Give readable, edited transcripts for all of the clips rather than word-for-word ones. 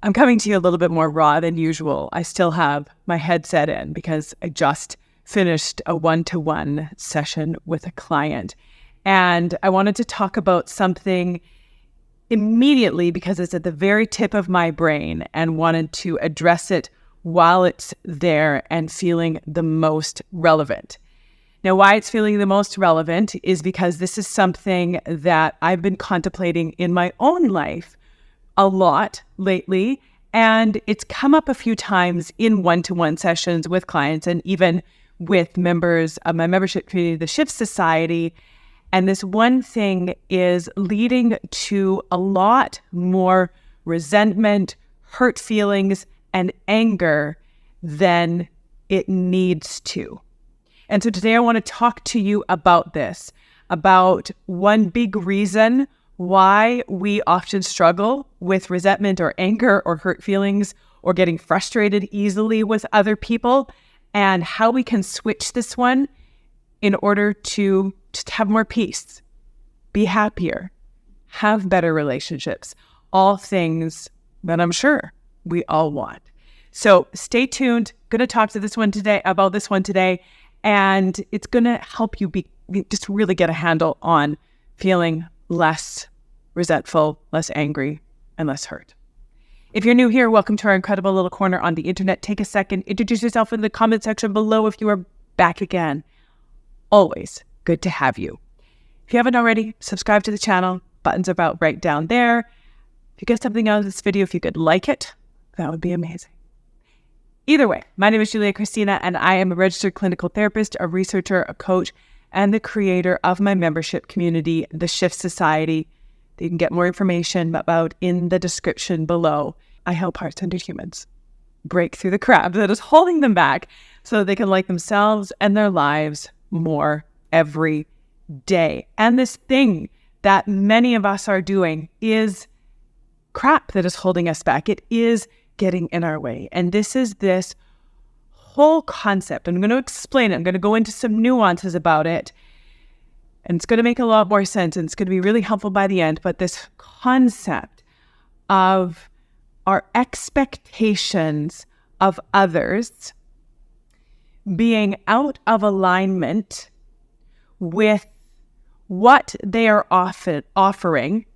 I'm coming to you a little bit more raw than usual. I still have my headset in because I just finished a one-to-one session with a client. And I wanted to talk about something immediately because it's at the very tip of my brain and wanted to address it while it's there and feeling the most relevant. Now, why it's feeling the most relevant is because this is something that I've been contemplating in my own life a lot lately, and it's come up a few times in one-to-one sessions with clients and even with members of my membership community, the Shift Society. And this one thing is leading to a lot more resentment, hurt feelings, and anger than it needs to. And so today I want to talk to you about this, about one big reason why we often struggle with resentment or anger or hurt feelings or getting frustrated easily with other people, and how we can switch this one in order to just have more peace, be happier, have better relationships, all things that I'm sure we all want. So stay tuned. Going to talk to about this one today, and it's going to help you just really get a handle on feeling less resentful, less angry, and less hurt. If you're new here, welcome to our incredible little corner on the internet. Take a second, introduce yourself in the comment section below if you are back again. Always good to have you. If you haven't already, subscribe to the channel. Buttons are about right down there. If you get something out of this video, if you could like it, that would be amazing. Either way, my name is Kristina, and I am a registered clinical therapist, a researcher, a coach, and the creator of my membership community, the Shift Society, that you can get more information about in the description below. I help heart-centered humans break through the crap that is holding them back so that they can like themselves and their lives more every day. And this thing that many of us are doing is crap that is holding us back. It is getting in our way. And this is this whole concept. I'm going to explain it. I'm going to go into some nuances about it. And it's going to make a lot more sense. And it's going to be really helpful by the end. But this concept of our expectations of others being out of alignment with what they are offering,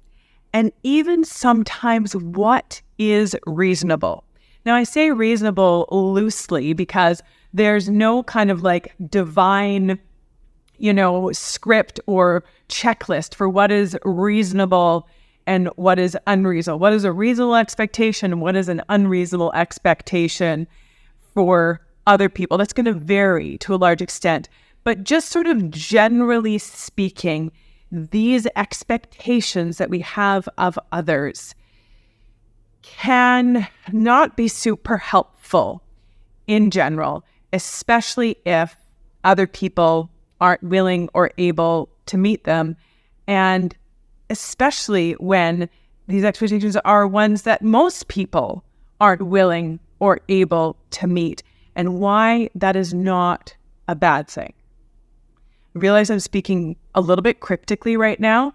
and even sometimes what is reasonable. Now, I say reasonable loosely because there's no kind of like divine, script or checklist for what is reasonable and what is unreasonable. What is a reasonable expectation and what is an unreasonable expectation for other people? That's going to vary to a large extent. But just sort of generally speaking, these expectations that we have of others can not be super helpful in general, especially if other people aren't willing or able to meet them, and especially when these expectations are ones that most people aren't willing or able to meet, and why that is not a bad thing. I realize I'm speaking a little bit cryptically right now,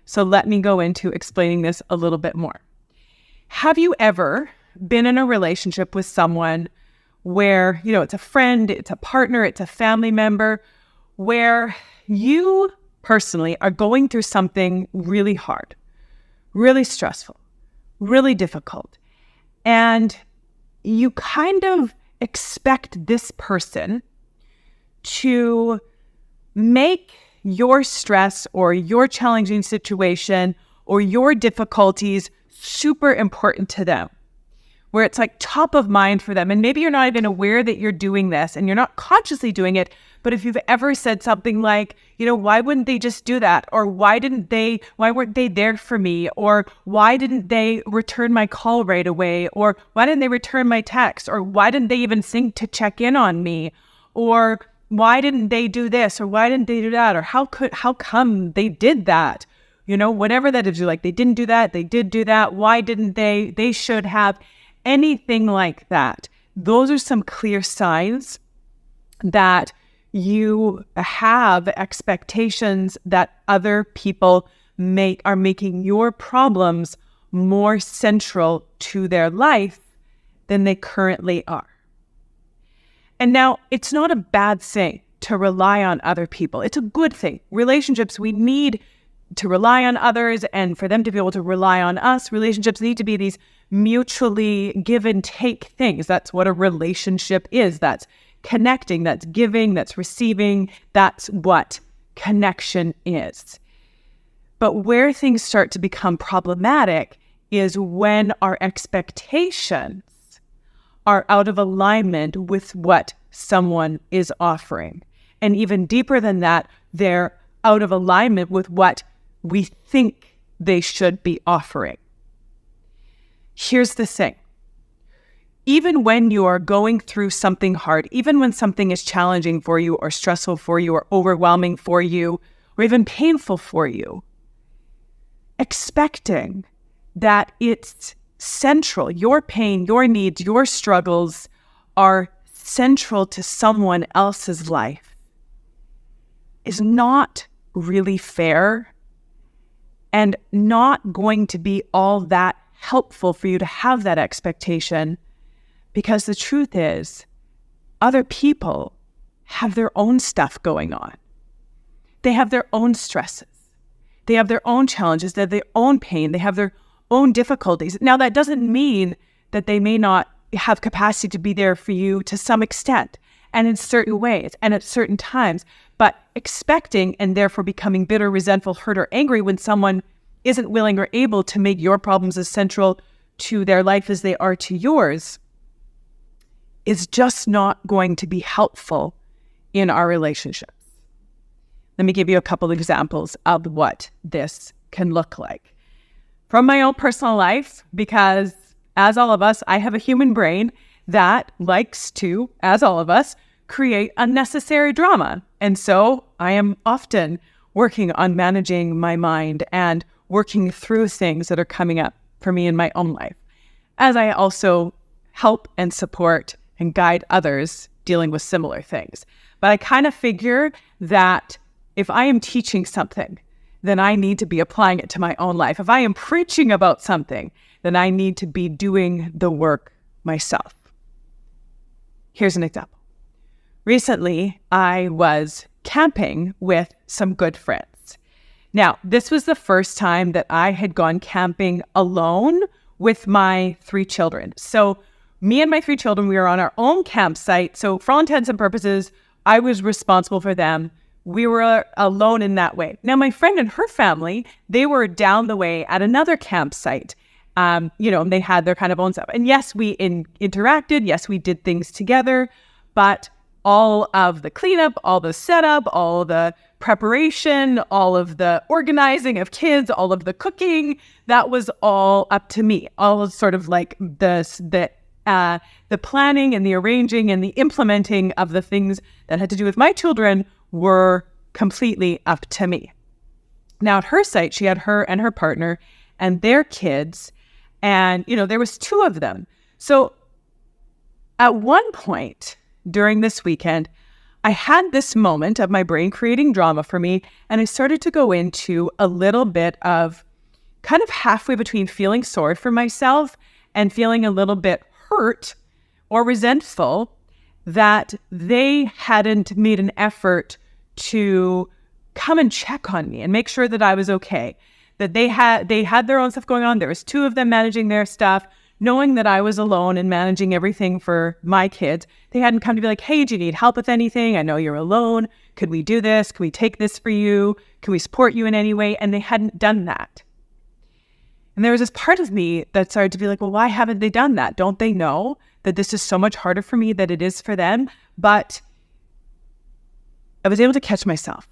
so let me go into explaining this a little bit more. Have you ever been in a relationship with someone where, it's a friend, it's a partner, it's a family member, where you personally are going through something really hard, really stressful, really difficult, and you kind of expect this person to make your stress or your challenging situation or your difficulties super important to them, where it's like top of mind for them. And maybe you're not even aware that you're doing this and you're not consciously doing it. But if you've ever said something like, why wouldn't they just do that? Or why weren't they there for me? Or why didn't they return my call right away? Or why didn't they return my text? Or why didn't they even think to check in on me? Or why didn't they do this? Or why didn't they do that? Or how come they did that? Whatever that is, you're like, they didn't do that. They did do that. Why didn't they? They should have. Anything like that. Those are some clear signs that you have expectations that other people are making your problems more central to their life than they currently are. And now, it's not a bad thing to rely on other people. It's a good thing. Relationships, we need to rely on others, and for them to be able to rely on us. Relationships need to be these mutually give and take things. That's what a relationship is. That's connecting, that's giving, that's receiving. That's what connection is. But where things start to become problematic is when our expectations are out of alignment with what someone is offering. And even deeper than that, they're out of alignment with what we think they should be offering. Here's the thing. Even when you are going through something hard, even when something is challenging for you or stressful for you or overwhelming for you or even painful for you, expecting that it's central, your pain, your needs, your struggles are central to someone else's life is not really fair and not going to be all that helpful for you to have that expectation, because the truth is, other people have their own stuff going on. They have their own stresses. They have their own challenges. They have their own pain. They have their own difficulties. Now, that doesn't mean that they may not have capacity to be there for you to some extent and in certain ways and at certain times, but expecting and therefore becoming bitter, resentful, hurt, or angry when someone isn't willing or able to make your problems as central to their life as they are to yours is just not going to be helpful in our relationships. Let me give you a couple examples of what this can look like. From my own personal life, because as all of us, I have a human brain that likes to, as all of us, create unnecessary drama. And so I am often working on managing my mind and working through things that are coming up for me in my own life, as I also help and support and guide others dealing with similar things. But I kind of figure that if I am teaching something, then I need to be applying it to my own life. If I am preaching about something, then I need to be doing the work myself. Here's an example. Recently, I was camping with some good friends. Now, this was the first time that I had gone camping alone with my 3 children. So me and my 3 children, we were on our own campsite. So for all intents and purposes, I was responsible for them. We were alone in that way. Now, my friend and her family, they were down the way at another campsite. They had their kind of own stuff. And yes, we interacted. Yes, we did things together. But all of the cleanup, all the setup, all the preparation, all of the organizing of kids, all of the cooking, that was all up to me. All sort of like the planning and the arranging and the implementing of the things that had to do with my children were completely up to me. Now at her site, she had her and her partner and their kids, and there was 2 of them. So at one point during this weekend, I had this moment of my brain creating drama for me, and I started to go into a little bit of kind of halfway between feeling sorry for myself and feeling a little bit hurt or resentful that they hadn't made an effort to come and check on me and make sure that I was okay, that they had their own stuff going on. There was 2 of them managing their stuff, knowing that I was alone and managing everything for my kids. They hadn't come to be like, hey, do you need help with anything? I know you're alone. Could we do this? Can we take this for you? Can we support you in any way? And they hadn't done that. And there was this part of me that started to be like, well, why haven't they done that? Don't they know that this is so much harder for me than it is for them? But I was able to catch myself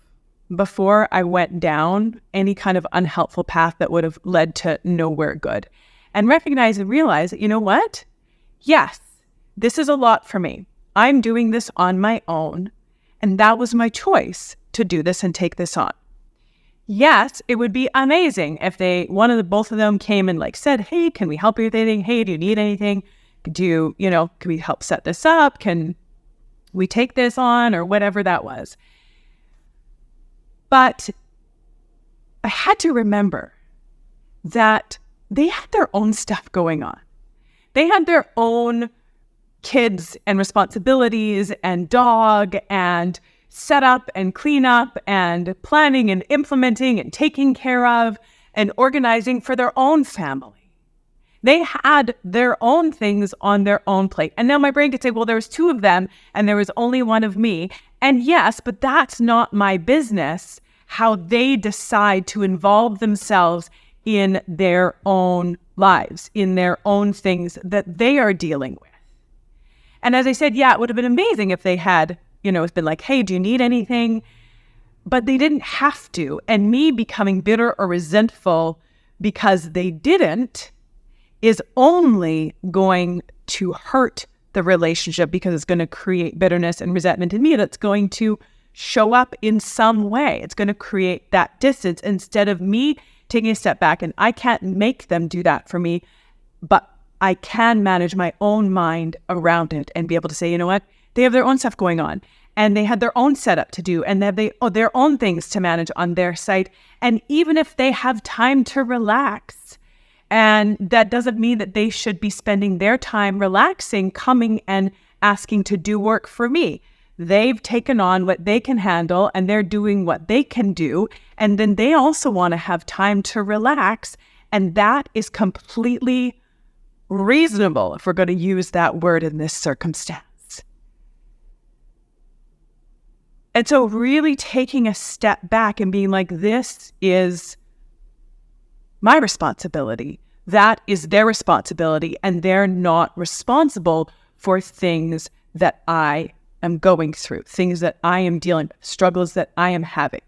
before I went down any kind of unhelpful path that would have led to nowhere good, and recognize and realize that, you know what? Yes, this is a lot for me. I'm doing this on my own, and that was my choice to do this and take this on. Yes, it would be amazing if both of them came and said, hey, can we help you with anything? Hey, do you need anything? Can we help set this up? Can we take this on, or whatever that was? But I had to remember that they had their own stuff going on. They had their own kids and responsibilities and dog and setup and cleanup and planning and implementing and taking care of and organizing for their own family. They had their own things on their own plate. And now my brain could say, well, there was two of them and there was only one of me. And yes, but that's not my business how they decide to involve themselves in their own lives, in their own things that they are dealing with. And as I said, yeah, it would have been amazing if they had, it's been like, hey, do you need anything? But they didn't have to. And me becoming bitter or resentful because they didn't is only going to hurt the relationship, because it's going to create bitterness and resentment in me that's going to show up in some way. It's going to create that distance instead of me taking a step back. And I can't make them do that for me, but I can manage my own mind around it and be able to say, you know what, they have their own stuff going on and they had their own setup to do and they have their own things to manage on their site. And even if they have time to relax, and that doesn't mean that they should be spending their time relaxing, coming and asking to do work for me. They've taken on what they can handle and they're doing what they can do. And then they also want to have time to relax. And that is completely reasonable if we're going to use that word in this circumstance. And so really taking a step back and being like, this is my responsibility. That is their responsibility. And they're not responsible for things that I am going through, things that I am dealing with, struggles that I am having.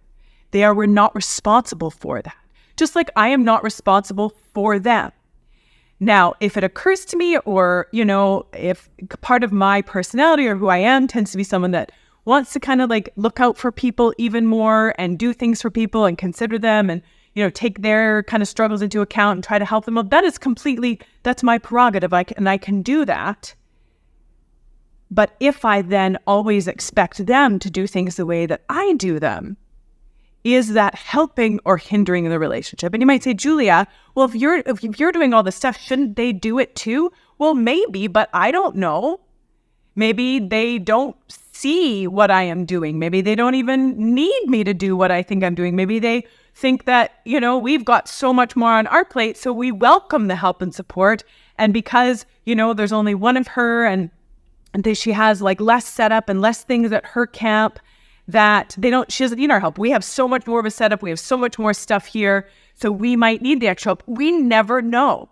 We're not responsible for that. Just like I am not responsible for them. Now, if it occurs to me or, if part of my personality or who I am tends to be someone that wants to kind of like look out for people even more and do things for people and consider them and, take their kind of struggles into account and try to help them. Well, that's my prerogative. I can do that. But if I then always expect them to do things the way that I do them, is that helping or hindering the relationship? And you might say, Julia, well, if you're doing all this stuff, shouldn't they do it too? Well, maybe, but I don't know. Maybe they don't see what I am doing. Maybe they don't even need me to do what I think I'm doing. Maybe they think that, we've got so much more on our plate, so we welcome the help and support. And because, there's only one of her and she has like less setup and less things at her camp that she doesn't need our help. We have so much more of a setup. We have so much more stuff here. So we might need the extra help. We never know.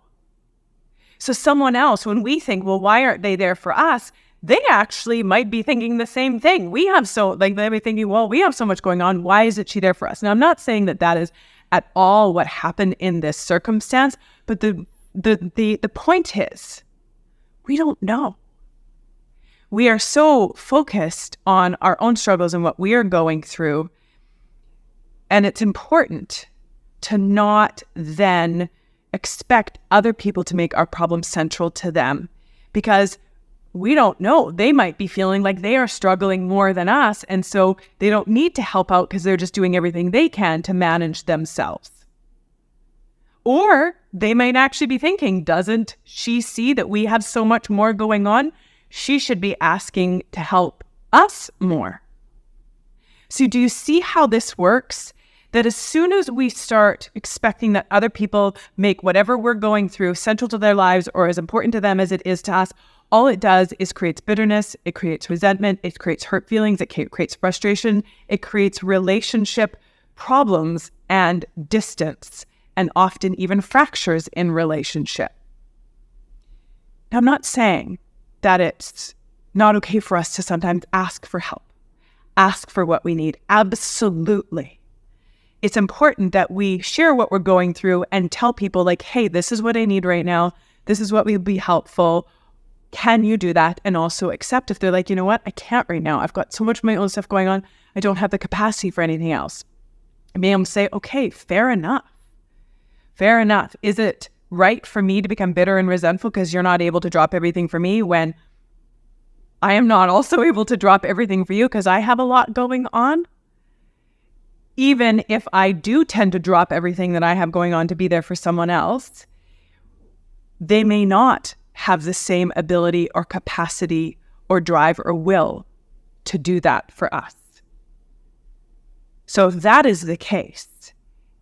So someone else, when we think, well, why aren't they there for us? They actually might be thinking the same thing. They'll be thinking, well, we have so much going on. Why isn't she there for us? Now, I'm not saying that is at all what happened in this circumstance, but the point is, we don't know. We are so focused on our own struggles and what we are going through. And it's important to not then expect other people to make our problems central to them, because we don't know. They might be feeling like they are struggling more than us. And so they don't need to help out because they're just doing everything they can to manage themselves. Or they might actually be thinking, doesn't she see that we have so much more going on? She should be asking to help us more. So do you see how this works? That as soon as we start expecting that other people make whatever we're going through central to their lives or as important to them as it is to us, all it does is creates bitterness, it creates resentment, it creates hurt feelings, it creates frustration, it creates relationship problems and distance, and often even fractures in relationship. Now, I'm not saying that it's not okay for us to sometimes ask for help, ask for what we need. Absolutely. It's important that we share what we're going through and tell people like, hey, this is what I need right now. This is what will be helpful. Can you do that? And also accept if they're like, you know what, I can't right now. I've got so much of my own stuff going on. I don't have the capacity for anything else. And being able to say, okay, fair enough. Fair enough. Is it right for me to become bitter and resentful because you're not able to drop everything for me when I am not also able to drop everything for you because I have a lot going on? Even if I do tend to drop everything that I have going on to be there for someone else, they may not have the same ability or capacity or drive or will to do that for us. So if that is the case,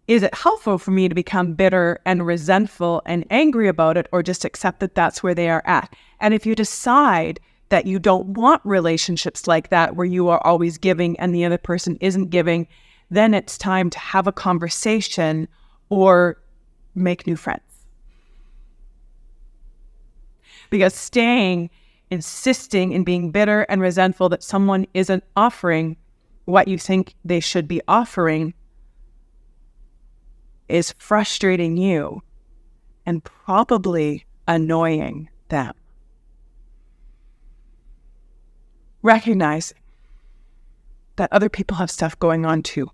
is it helpful for me to become bitter and resentful and angry about it, or just accept that that's where they are at? And if you decide that you don't want relationships like that, where you are always giving and the other person isn't giving, then it's time to have a conversation or make new friends. Because insisting in being bitter and resentful that someone isn't offering what you think they should be offering is frustrating you and probably annoying them. Recognizing that other people have stuff going on too.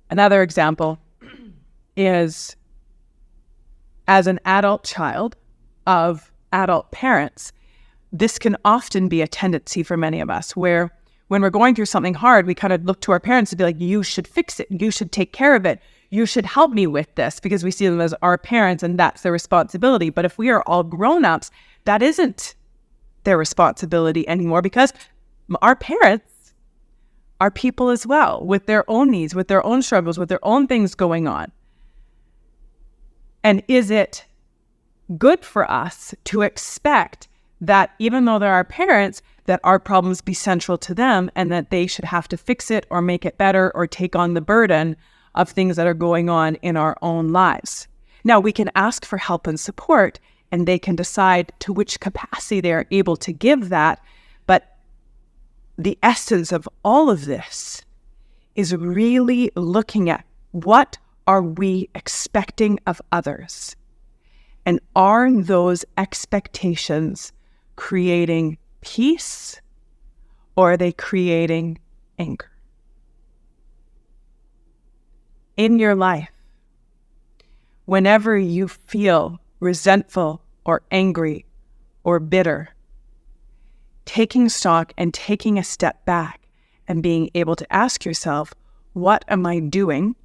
Another example is, as an adult child of adult parents, this can often be a tendency for many of us, where when we're going through something hard, we kind of look to our parents and be like, you should fix it. You should take care of it. You should help me with this, because we see them as our parents and that's their responsibility. But if we are all grown-ups, that isn't their responsibility anymore, because our parents are people as well, with their own needs, with their own struggles, with their own things going on. And is it good for us to expect that even though they're our parents, that our problems be central to them and that they should have to fix it or make it better or take on the burden of things that are going on in our own lives? Now, we can ask for help and support, and they can decide to which capacity they are able to give that. But the essence of all of this is really looking at, what are we expecting of others? And are those expectations creating peace, or are they creating anger? In your life, whenever you feel resentful or angry or bitter, taking stock and taking a step back and being able to ask yourself, what am I doing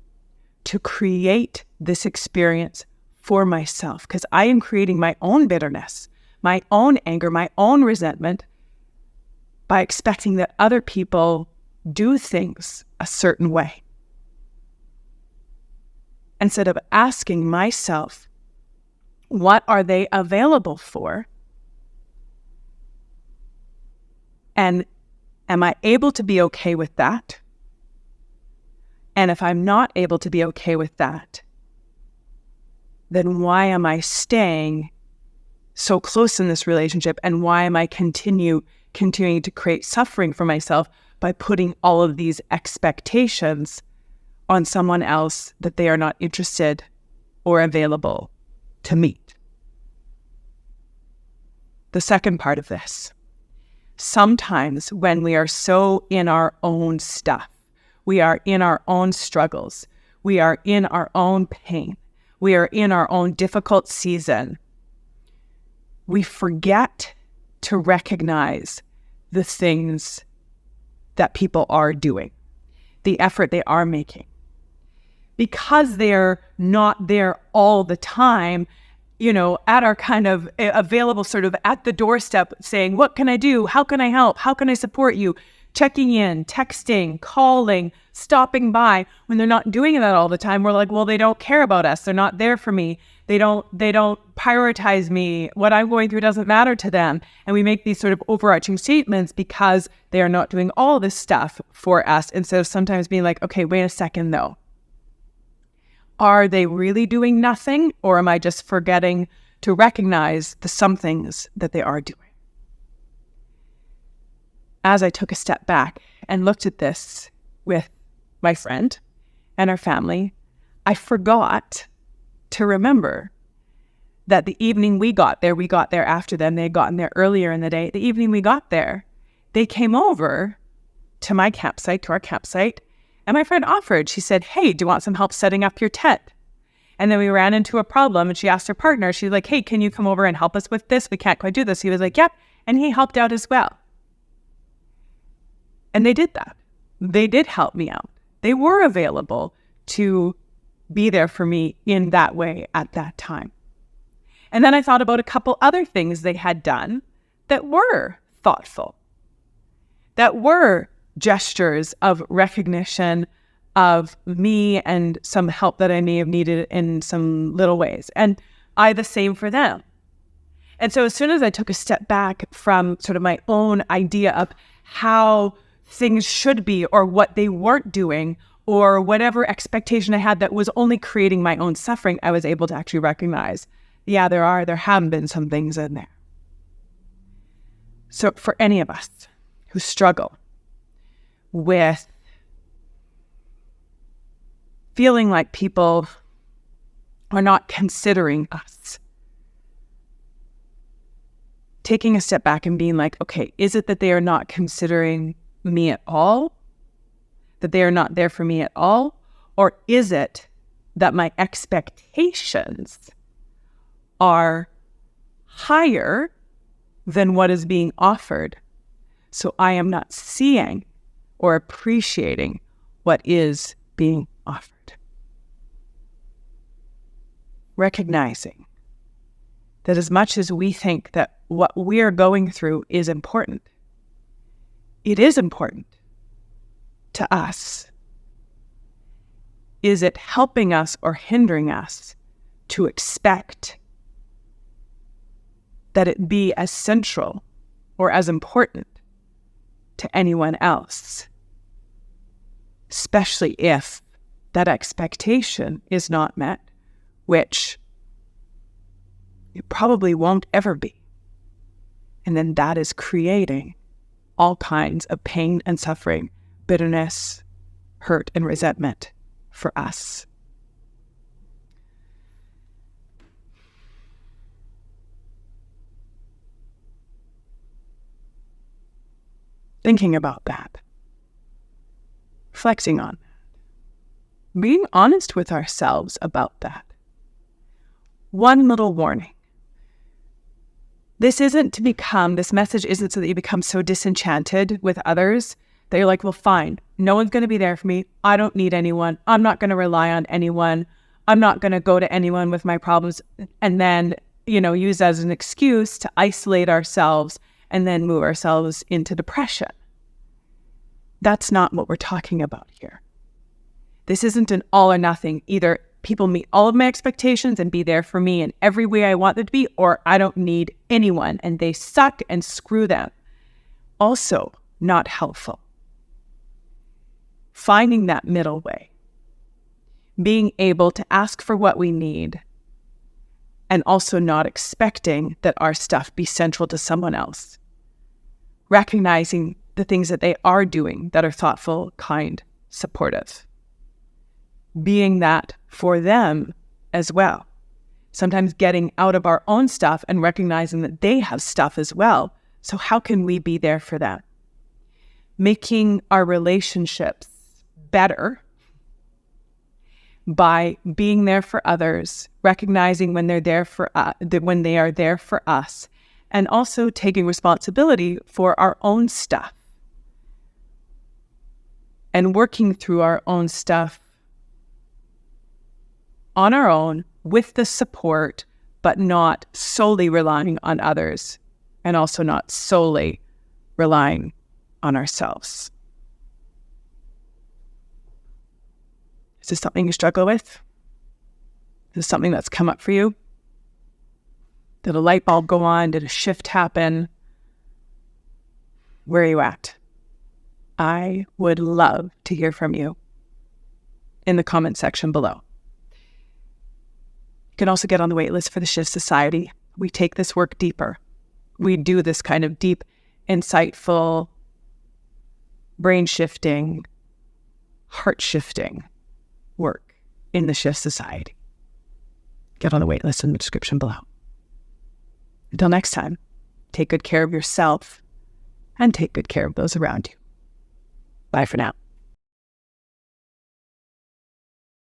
to create this experience for myself? Because I am creating my own bitterness, my own anger, my own resentment by expecting that other people do things a certain way. Instead of asking myself, what are they available for? And am I able to be okay with that? And if I'm not able to be okay with that, then why am I staying so close in this relationship? And why am I continuing to create suffering for myself by putting all of these expectations on someone else that they are not interested or available to meet? The second part of this, sometimes when we are so in our own stuff, we are in our own struggles, we are in our own pain, we are in our own difficult season, we forget to recognize the things that people are doing, the effort they are making. Because they're not there all the time, at our kind of available, sort of at the doorstep, saying, what can I do? How can I help? How can I support you? Checking in, texting, calling, stopping by. When they're not doing that all the time, we're like, well, they don't care about us. They're not there for me. They don't prioritize me. What I'm going through doesn't matter to them. And we make these sort of overarching statements because they are not doing all this stuff for us, instead of sometimes being like, okay, wait a second though. Are they really doing nothing, or am I just forgetting to recognize the some things that they are doing? As I took a step back and looked at this with my friend and our family, I forgot to remember that the evening we got there after them. They had gotten there earlier in the day. The evening we got there, they came over to our campsite, and my friend offered. She said, hey, do you want some help setting up your tent? And then we ran into a problem, and she asked her partner, she's like, hey, can you come over and help us with this? We can't quite do this. He was like, yep. And he helped out as well. And they did that. They did help me out. They were available to be there for me in that way at that time. And then I thought about a couple other things they had done that were thoughtful, that were gestures of recognition of me and some help that I may have needed in some little ways. And I the same for them. And so as soon as I took a step back from sort of my own idea of how things should be or what they weren't doing or whatever expectation I had that was only creating my own suffering, I was able to actually recognize, yeah, there have been some things in there. So for any of us who struggle with feeling like people are not considering us, taking a step back and being like, okay, is it that they are not considering me at all? That they are not there for me at all? Or is it that my expectations are higher than what is being offered? So I am not seeing or appreciating what is being offered. Recognizing that as much as we think that what we're going through is important, it is important to us. Is it helping us or hindering us to expect that it be as central or as important to anyone else? Especially if that expectation is not met, which it probably won't ever be. And then that is creating all kinds of pain and suffering, bitterness, hurt, and resentment for us. Thinking about that, reflecting on that, being honest with ourselves about that. One little warning. This message isn't so that you become so disenchanted with others that you're like, well, fine, no one's going to be there for me. I don't need anyone. I'm not going to rely on anyone. I'm not going to go to anyone with my problems and then, use as an excuse to isolate ourselves and then move ourselves into depression. That's not what we're talking about here. This isn't an all or nothing. Either people meet all of my expectations and be there for me in every way I want them to be, or I don't need anyone and they suck and screw them. Also not helpful. Finding that middle way. Being able to ask for what we need and also not expecting that our stuff be central to someone else. Recognizing the things that they are doing that are thoughtful, kind, supportive. Being that for them as well. Sometimes getting out of our own stuff and recognizing that they have stuff as well. So how can we be there for them? Making our relationships better by being there for others, recognizing when they're there for when they are there for us, and also taking responsibility for our own stuff and working through our own stuff on our own with the support, but not solely relying on others and also not solely relying on ourselves. Is this something you struggle with? Is this something that's come up for you? Did a light bulb go on? Did a shift happen? Where are you at? I would love to hear from you in the comment section below. You can also get on the wait list for the Shift Society. We take this work deeper. We do this kind of deep, insightful, brain-shifting, heart-shifting work in the Shift Society. Get on the wait list in the description below. Until next time, take good care of yourself and take good care of those around you. Bye for now.